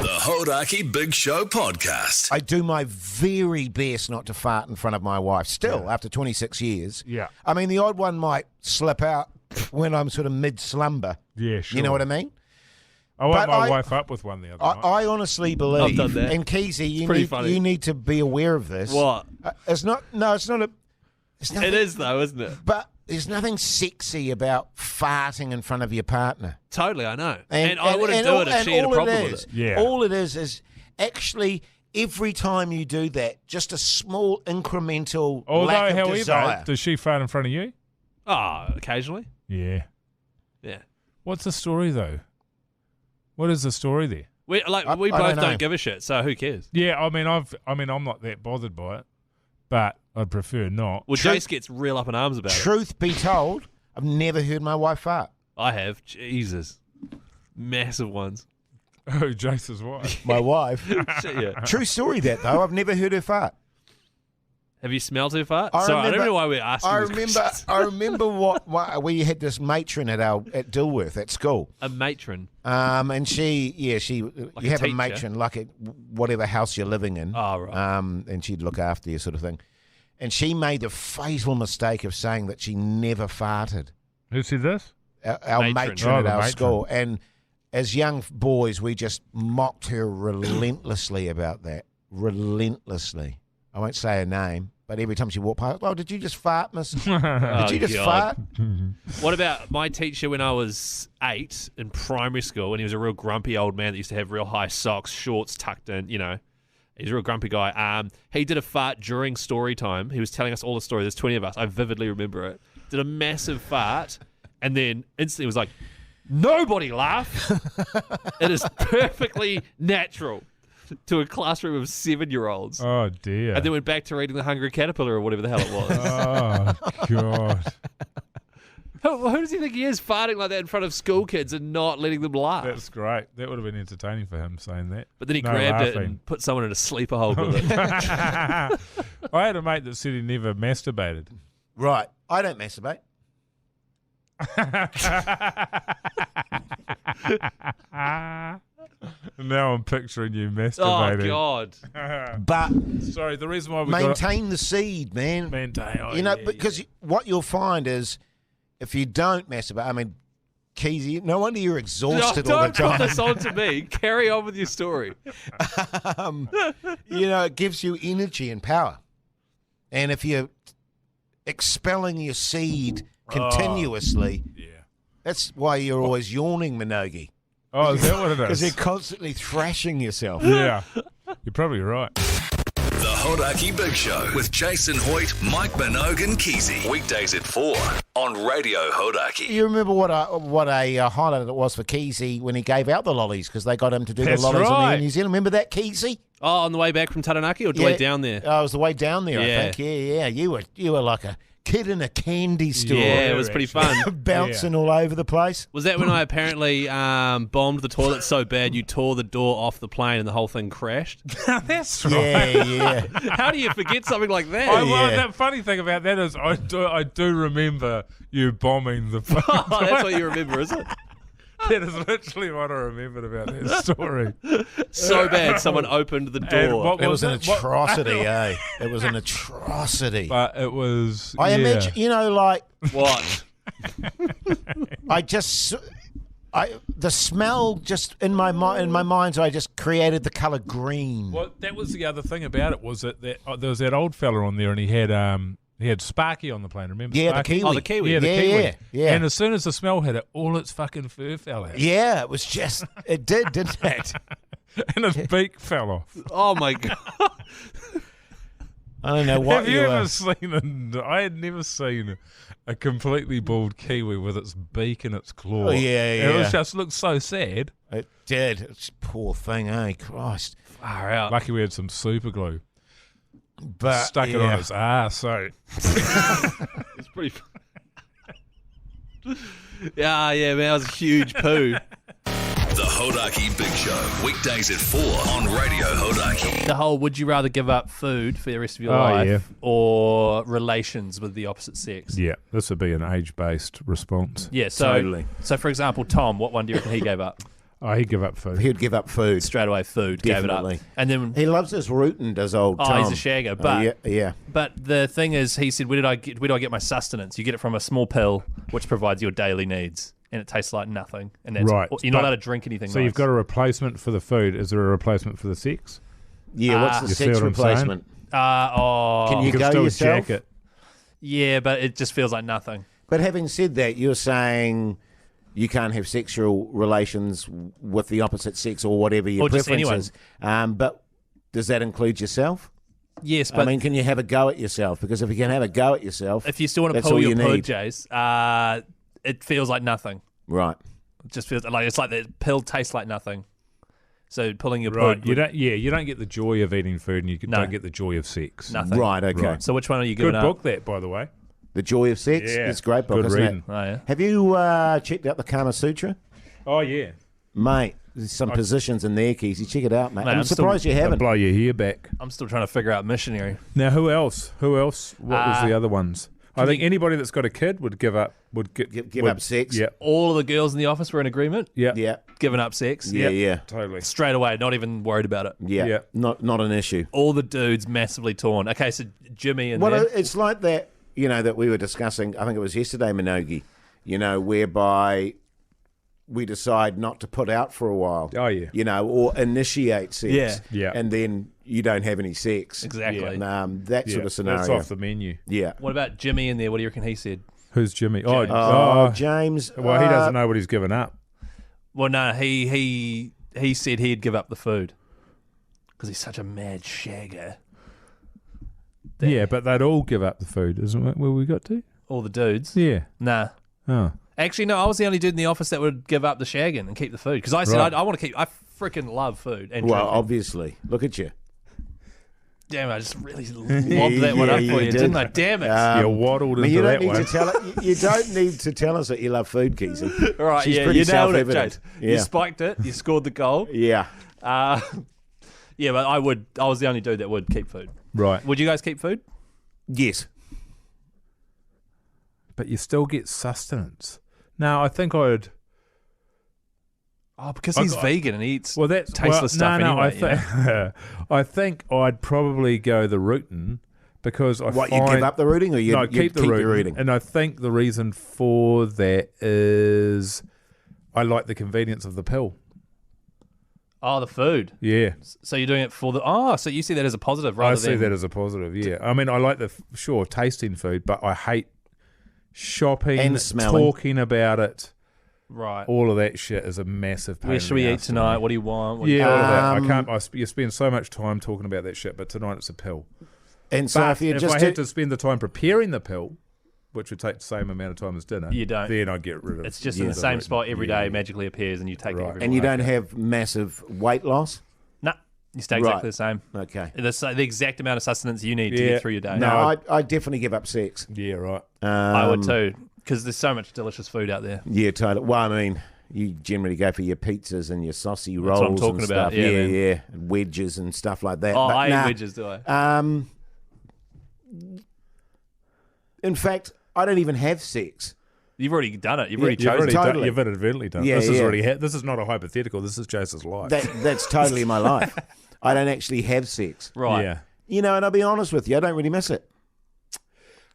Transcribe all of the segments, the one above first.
Hodaki Big Show podcast. I do my very best not to fart in front of my wife still after 26 years. Yeah. I mean, the odd one might slip out when I'm sort of mid-slumber. Yeah, sure. You know what I mean? I woke But my wife up with one the other night. I honestly believe, I've done that. and Keezy, funny. you need to be aware of this. What? It's not a... It's nothing, It is, though, isn't it? But there's nothing sexy about farting in front of your partner. Totally, I know. And I wouldn't do it if she had a problem with it. Yeah. All it is actually every time you do that, just a small incremental lack of desire. Does she fart in front of you? Oh, occasionally. Yeah. Yeah. What's the story, though? What is the story there? We I both don't know. don't give a shit, so who cares? Yeah, I'm not that bothered by it, but I'd prefer not. Well, Jace gets real up in arms about it. Truth be told, I've never heard my wife fart. I have. Jesus. Massive ones. Oh, Jace's wife. My wife. Shit, yeah. True story that, though. I've never heard her fart. Have you smelled her fart? I Sorry, I don't remember- know why we're asking these questions. I remember what we had this matron at Dilworth at school. A matron. And she you a have a teacher? matron like at whatever house you're living in. Oh, right. And she'd look after you, sort of thing. And she made the fatal mistake of saying that she never farted. Who said this? Our Matron. matron Oh, at the our matron. school. And as young boys, we just mocked her relentlessly about that. Relentlessly. I won't say her name, but every time she walked past, oh, did you just fart, miss? Did you just God. fart? What about my teacher when I was 8 in primary school, and he was a real grumpy old man that used to have real high socks, shorts tucked in, you know. He's a real grumpy guy. He did a fart during story time. He was telling us all the stories. There's 20 of us. I vividly remember it. Did a massive fart, and then instantly was like, nobody laugh. It is perfectly natural to a classroom of 7-year-olds. Oh, dear. And then went back to reading The Hungry Caterpillar or whatever the hell it was. Oh, God. Who does he think he is, farting like that in front of school kids and not letting them laugh? That's great. That would have been entertaining for him saying that. But then he No grabbed it laughing. and put someone in a sleeper hold with it. I had a mate that said he never masturbated. Right. I don't masturbate. Now I'm picturing you Oh, masturbating. God. But Sorry, the reason why we maintain the seed, man. got maintain. Oh, You know, yeah, because what you'll find is if you don't masturbate, I mean, Keezy, no wonder you're No, exhausted all the don't put time. this on to me. Carry on with your story. You know, it gives you energy and power. And if you're expelling your seed continuously, yeah. that's why you're always yawning, Minogue. Oh, is that what it Because is? you're constantly thrashing yourself. Yeah. You're probably right. The Hodaki Big Show with Jason Hoyt, Mike Minogue and Keezy. Weekdays at 4 on Radio Hodaki. You remember what a highlight it was for Keezy when he gave out the lollies because they got him to do That's the lollies on right. Air New Zealand. Remember that, Keezy? Oh, on the way back from Taranaki or the way down there? Oh, it was the way down there, Yeah. I think. Yeah. You were like a kid in a candy store. Yeah, it was pretty fun. Bouncing all over the place. Was that when I apparently bombed the toilet so bad you tore the door off the plane and the whole thing crashed? That's right. Yeah. How do you forget something like that? The funny thing about that is I do remember you bombing the plane. Oh, that's what you remember, is it? That is literally what I remembered about that story. So bad someone opened the And door. what It was an it? What- atrocity, eh? It was an atrocity. But it was. I yeah. imagine, you know, like, What? the smell just in my mind, so I just created the colour green. Well, that was the other thing about it was that there was that old fella on there, and he had Sparky on the plane. Remember? Yeah, the Sparky? Kiwi. Oh, the Kiwi. Yeah, the Yeah, Kiwi. yeah, yeah. And as soon as the smell hit it, all its fucking fur fell out. Yeah, it was just, it did, didn't it? And his beak fell off. Oh, my God. I don't know what Have you you ever were. seen I had never seen a completely bald kiwi with its beak and its claw. Oh, yeah, It yeah. was just looked so sad. It did. It's a poor thing, eh? Christ. Far out. Lucky we had some super glue. But Stuck it on its ass. So It's pretty Yeah, man, that was a huge poo. The Hodaki Big Show. Weekdays at 4 on Radio Hodaki. The whole would you rather give up food for the rest of your Oh, life yeah. or relations with the opposite sex? yeah, this would be an age-based response. Yeah, so Totally. So for example, Tom, what one do you reckon he gave up? Oh, he'd give up food. He'd give up food. Straight away, food. Gave it Definitely. up. And then He loves his rootin', does old Tom. he's a shagger. But yeah. But the thing is, he said, where do I get my sustenance? You get it from a small pill, which provides your daily needs, and it tastes like nothing. And that's Right. You're not allowed to drink anything. So nice. you've got a replacement for the food. Is there a replacement for the sex? Yeah, what's the You see sex what I'm saying? replacement? Can you You can go still yourself? jack it. Yeah, but it just feels like nothing. But having said that, you're saying you can't have sexual relations with the opposite sex or whatever your Or just preference is. But does that include yourself? Yes, but I mean, can you have a go at yourself? Because if you can have a go at yourself, if you still want to that's pull all your you pud, need. Jace, it feels like nothing. Right. It just feels like it's like the pill tastes like nothing. So pulling your Right. pud, You don't get the joy of eating food, and you No. don't get the joy of sex. nothing. Right, okay. Right. So which one are you Good giving up? book, that, by the way. The Joy of Sex? Yeah. It's a great book, Good isn't reading. it? Oh yeah. Have you checked out the Kama Sutra? Oh yeah. Mate, there's some positions in there, Keezy. Check it out, mate. Mate, I'm I'm still- surprised you They'll haven't. blow your hair back. I'm still trying to figure out missionary. Now, who else? What was the other ones? I think anybody that's got a kid would give up. Give up sex? Yeah. All of the girls in the office were in agreement, Yeah. Yeah. giving up sex. Yeah. Totally. Straight away, not even worried about it. Yeah. Yeah. Not an issue. All the dudes massively torn. Okay, so Jimmy and Well, there. it's like that, that we were discussing, I think it was yesterday, Minogi, whereby we decide not to put out for a while. Oh, yeah. Or initiate sex. Yeah. Yeah. And then you don't have any sex. Exactly. And, that sort of scenario. That's off the menu. Yeah. What about Jimmy in there? What do you reckon he said? Who's Jimmy? Oh, James. Well, he doesn't know what he's given up. Well, no, he said he'd give up the food because he's such a mad shagger. Yeah, but they'd all give up the food, isn't it? Where we got to? All the dudes. Yeah. Nah. Oh. Actually, no, I was the only dude in the office that would give up the shagging and keep the food because I said Right. I want to keep. I freaking love food and Well, drinking. obviously. Look at you. Damn, I just really lobbed that one Yeah, up for you you, did. didn't I? Damn it! You waddled I mean, into you that don't need one. to tell you don't need to tell us that you love food, Keezy. All right, She's yeah, pretty you nailed it, self-evident. Jade. Yeah. You spiked it. You scored the goal. Yeah. Yeah, but I was the only dude that would keep food. Right. Would you guys keep food? Yes. But you still get sustenance. Now, I think I'd... Oh, because he's vegan and he eats that's tasteless stuff no, anyway. I think I'd probably go the rootin' because I What, find... you give up the rooting or you No, you keep the your rooting. And I think the reason for that is I like the convenience of the pill. Oh, the food. Yeah. So you're doing it for the... Oh, so you see that as a positive rather I than... see that as a positive, yeah. I mean, I like tasting food, but I hate shopping, And smelling. talking about it. Right. All of that shit is a massive pain Where in should the we eat arse to tonight? me. What do you want? Yeah, all of that. I Um, can't. You spend so much time talking about that shit, but tonight it's a pill. And so But if you if just I do- had to spend the time preparing the pill, which would take the same amount of time as dinner, You don't. Then I'd get rid of it. It's just in the same spot every day, magically appears, and you take it Right. every and you morning. don't have massive weight loss. Nah, you stay Right. exactly the same. Okay. The exact amount of sustenance you need to Yeah. get through your day. No, I definitely give up sex. Yeah, right. I would too, because there's so much delicious food out there. Yeah, totally. Well, I mean, you generally go for your pizzas and your saucy rolls what I'm talking and about, stuff. yeah, Yeah, man. yeah. Wedges and stuff like that. Oh, But I nah, eat wedges, do I? In fact, I don't even have sex. You've already done it. You've Yeah, already You've chosen already it. done, Totally. you've inadvertently done. Yeah, This is yeah. already. This is not a hypothetical. This is Jace's life. That's totally my life. I don't actually have sex. Right. Yeah. And I'll be honest with you, I don't really miss it.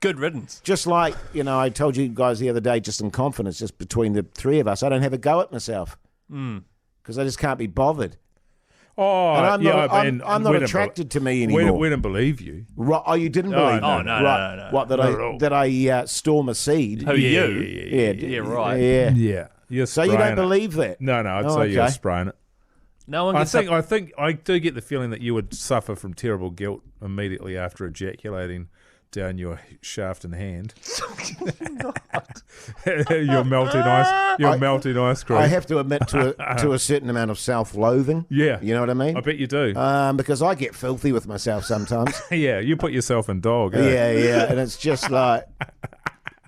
Good riddance. Just like, I told you guys the other day, just in confidence, just between the three of us, I don't have a go at myself. Because I just can't be bothered. Oh, And I'm yeah. not, I mean, I'm not we didn't attracted to me We anymore. didn't believe you. Right, oh, you didn't Oh, believe no. me? Oh, no, Right. no. What, Not at all. that I storm a seed? Who Yeah, you? yeah, Yeah, Yeah, right. Yeah. Yeah. You're So you spraying don't it. believe that? No, I'd Oh, say you're okay. spraying it. No one I gets think I do get the feeling that you would suffer from terrible guilt immediately after ejaculating down your shaft and hand. You're melting ice. You're melting ice cream. I have to admit to a certain amount of self-loathing. Yeah. You know what I mean? I bet you do. Because I get filthy with myself sometimes. Yeah, you put yourself in dog. Yeah, and it's just like,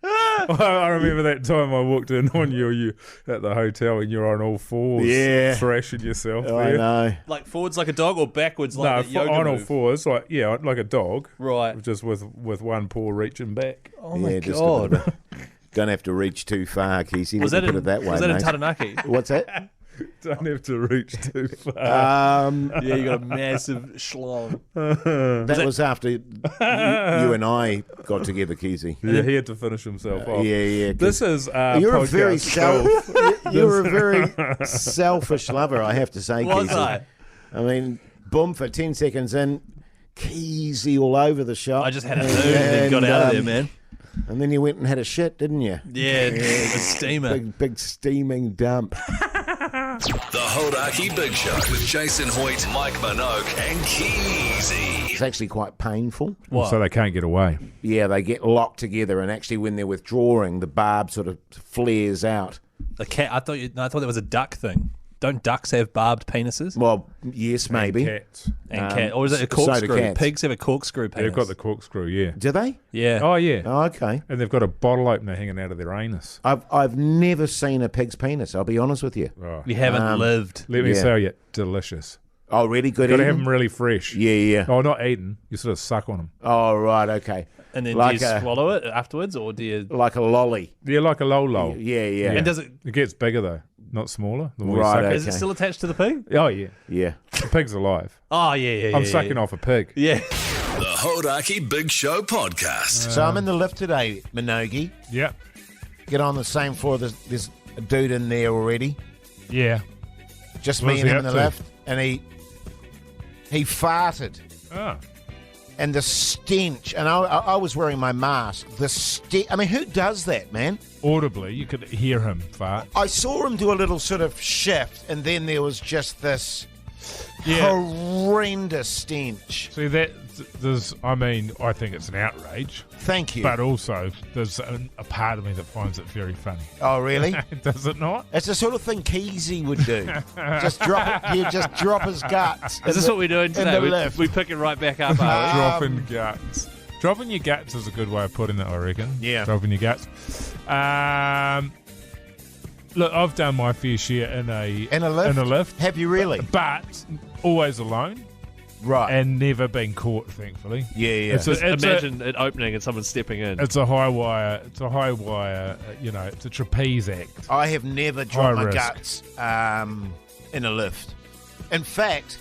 I remember that time I walked in on you at the hotel and you're on all fours, Yeah. thrashing yourself. I there. know. like forwards like a dog or backwards like No, a yoga on all move? fours, like a dog, Right. just with one paw reaching back. Oh my Yeah, just a god. bit of don't have to reach too far, Kesey. Was Let that me put in it that way, was that in mate. Taranaki? What's that? Don't have to reach too far. Yeah, you got a massive schlong. That was after you and I got together, Keezy. Yeah, he had to finish himself off. Yeah. This is You're a very podcast you're a very selfish lover, I have to say, Was Keezy. I mean, boom for 10 seconds in, Keezy all over the shop. I just had a mood and then got out of there, man. And then you went and had a shit, didn't you? Yeah, a steamer. Big steaming dump. The Hodaki Big Show with Jason Hoyt, Mike Minogue, and Keezy. It's actually quite painful. What? So they can't get away. Yeah, they get locked together, and actually when they're withdrawing, the barb sort of flares out. The cat. I thought that was a duck thing. Don't ducks have barbed penises? Well, yes, maybe. Cats. And cat, or is it a so do corkscrew? cats. Pigs have a corkscrew penis. They've got the corkscrew, yeah. Do they? Yeah. Oh, yeah. Oh, okay. And they've got a bottle opener hanging out of their anus. I've never seen a pig's penis, I'll be honest with you. Oh. You haven't lived. Let me Yeah. tell you, delicious. Oh, really good Got to eating? have them really fresh. Yeah. Oh, not eaten. You sort of suck on them. Oh, right, okay. And then Like do you a- swallow it afterwards, or do you? Like a lolly. Yeah, like a lol. Yeah. And does it? It gets bigger, though, not smaller. The more you Right, suck it. Is it Okay. still attached to the pig? Oh, yeah. Yeah. The pig's alive. Oh yeah. I'm sucking off a pig. Yeah. The Hodaki Big Show podcast. So I'm in the lift today, Minogue. Yeah. Get on the same floor. There's a dude in there already. Yeah. Just What me was and he him in the up to? lift. And he farted. Oh. And the stench, and I was wearing my mask. The stench. I mean, who does that, man? Audibly, you could hear him fart. I saw him do a little sort of shift, and then there was just this horrendous stench. See, I think it's an outrage, Thank you. but also there's a part of me that finds it very funny. Oh, really? Does it not? It's the sort of thing Keezy would do. Just drop it. He'd just drop his guts. Is this what we're doing in today? the We lift. picking right back up, are Dropping guts. Dropping your guts is a good way of putting it, I reckon. Yeah. Dropping your guts. Look, I've done my fair share in a lift, Have you really? but always alone Right. and never been caught, thankfully. yeah. It's Just a- imagine it opening and someone stepping in. It's a high wire. It's a high wire. It's a trapeze act. I have never dropped my risk. guts in a lift. In fact,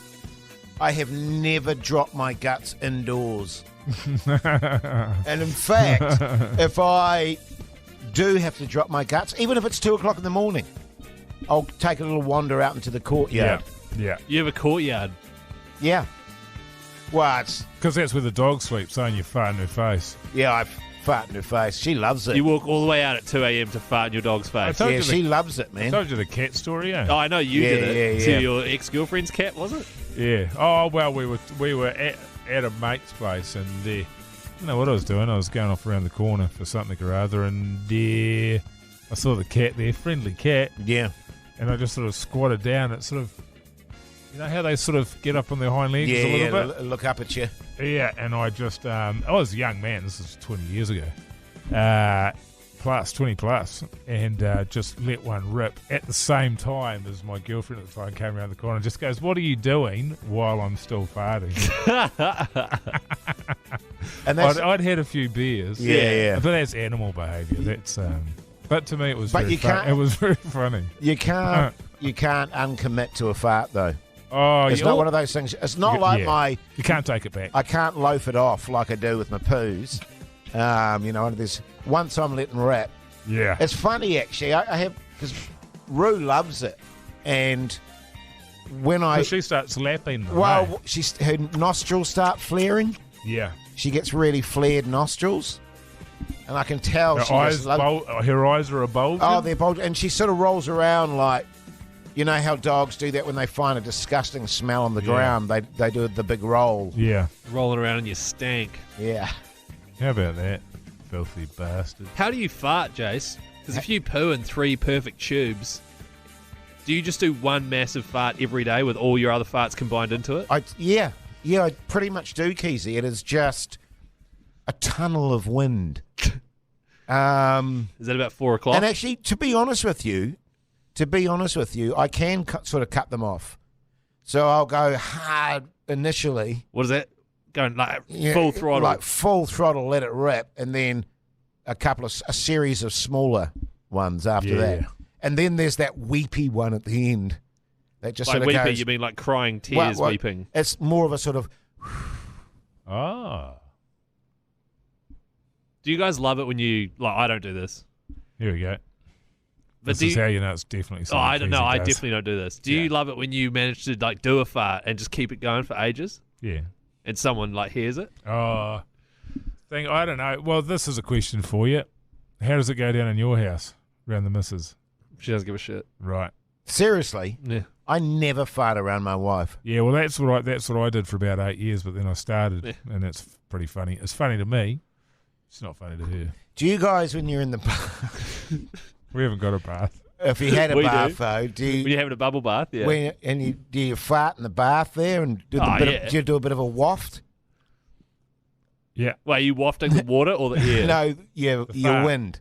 I have never dropped my guts indoors. And in fact, if I do have to drop my guts, even if it's 2 o'clock in the morning, I'll take a little wander out into the courtyard. Yeah. You have a courtyard. Yeah. Well, it's, Because that's where the dog sleeps, so you fart in her face. yeah, I fart in her face. She loves it. You walk all the way out at 2 a.m. to fart in your dog's face. told Yeah, you she loves it, I man. told you the cat story, eh? Oh, I know you Yeah, did it. yeah, To yeah. your ex-girlfriend's cat, was it? Yeah. Oh well, we were at a mate's place, and you know what I was doing? I was going off around the corner for something or other, and I saw the cat there, friendly cat, Yeah. and I just sort of squatted down. It sort of, you know how they sort of get up on their hind legs Yeah, a little bit. look up at you. Yeah, and I just, I was a young man. This is 20 years ago, 20 plus, and just let one rip at the same time as my girlfriend at the time came around the corner and just goes, "What are you doing?" while I'm still farting. And that's, I'd had a few beers. Yeah. But that's animal behaviour. That's, but to me it was But very you fun. can't- It was very funny. you can't uncommit to a fart though. Oh, It's not one of those things. It's not like yeah. You can't take it back. I can't loaf it off like I do with my poos. There's once I'm letting rip. Yeah. It's funny actually. I have because Rue loves it, and when I So she starts lapping them, well, eh? her nostrils start flaring. Yeah. She gets really flared nostrils, and I can tell Her she eyes, just loves. her eyes are a bulge. Oh, they're bold, and she sort of rolls around like, you know how dogs do that when they find a disgusting smell on the Yeah. ground. They do the big roll. Yeah. Rolling around in your stank. Yeah. How about that? Filthy bastard. How do you fart, Jace? Because if you poo in 3 perfect tubes, do you just do one massive fart every day with all your other farts combined into it? I pretty much do, Keezy. It is just a tunnel of wind. Is that about 4 o'clock? And actually, to be honest with you, I can sort of cut them off. So I'll go hard initially. What is that? Going like Yeah, full throttle. Like full throttle, let it rip, and then a series of smaller ones after Yeah. that. And then there's that weepy one at the end That just Like sort of weeping, goes. you mean like crying tears, Well, weeping? It's more of a sort of. Ah, Do you guys love it when you like? I don't do this. here we go. But This is how you know it's definitely Oh, something I don't know. Keezy I does. definitely don't do this. Do you love it when you manage to like do a fart and just keep it going for ages, Yeah. and someone like hears it? Oh, I don't know. Well, this is a question for you. How does it go down in your house around the missus? She doesn't give a shit. Right. Seriously, Yeah. I never fart around my wife. Yeah. Well, that's what I did for about 8 years, but then I started, and it's pretty funny. It's funny to me. It's not funny to her. Do you guys, when you're in the bath, We haven't got a bath. if you had a We do. bath though, do When you, you're having a bubble bath, yeah. do you fart in the bath there and do, Oh, do you do a bit of a waft? Yeah. Wait, are you wafting the water or the air? No, your fart. wind.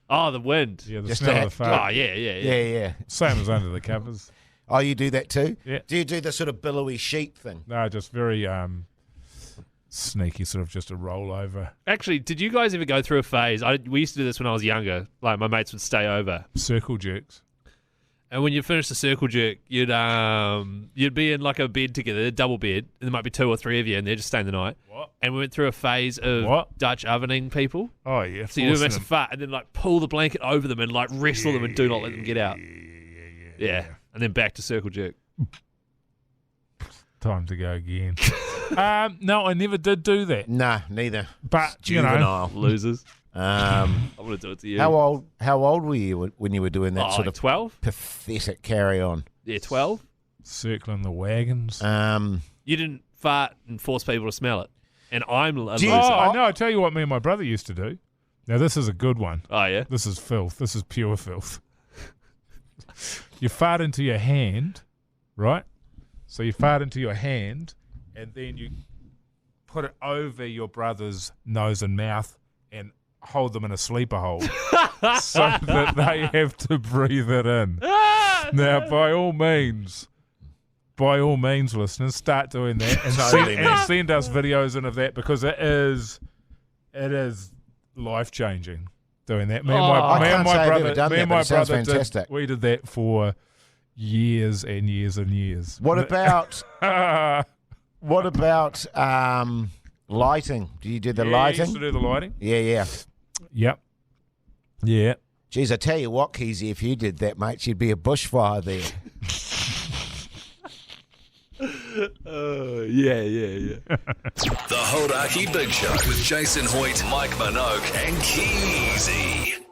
Oh, the wind. Yeah. The Just smell to of the have- fart. Oh, yeah. Yeah. Same as under the covers. Oh, you do that too? Yeah. Do you do the sort of billowy sheet thing? No, just very sneaky, sort of just a rollover. Actually, did you guys ever go through a phase? We used to do this when I was younger. Like my mates would stay over, Circle jerks. and when you finish the circle jerk, you'd be in like a bed together, a double bed, and there might be 2 or 3 of you, and they're just staying the night. What? And we went through a phase of What? Dutch ovening people. Oh, yeah. So you do a forcing massive them. fart, and then like pull the blanket over them and like wrestle them and do not let them get out. Yeah, and then back to circle jerk. Time to go again. No, I never did do that. Nah, neither. But, you know, Juvenile. Losers. Um, I'm gonna do it to you. how old were you when you were doing that sort of 12? pathetic carry on? Yeah, 12. circling the wagons. You didn't fart and force people to smell it, and I'm a Do you- loser. Oh, no, I tell you what me and my brother used to do. Now, this is a good one. Oh yeah. This is filth. This is pure filth. You fart into your hand, right? So you fart into your hand, and then you put it over your brother's nose and mouth and hold them in a sleeper hold so that they have to breathe it in. Now, by all means, listeners, start doing that and, Totally, man. send us videos in of that, because it is life changing. Doing that, me and I my can't say I've brother, ever done me that, and but my it sounds brother fantastic. we did that for years and years and years. What about lighting? Do you do the Yeah, lighting? used to do the lighting. Yeah. Yep. Yeah. Geez, I tell you what, Keezy, if you did that, mate, you'd be a bushfire there. Yeah. The Hodaki Big Show with Jason Hoyt, Mike Minogue, and Keezy.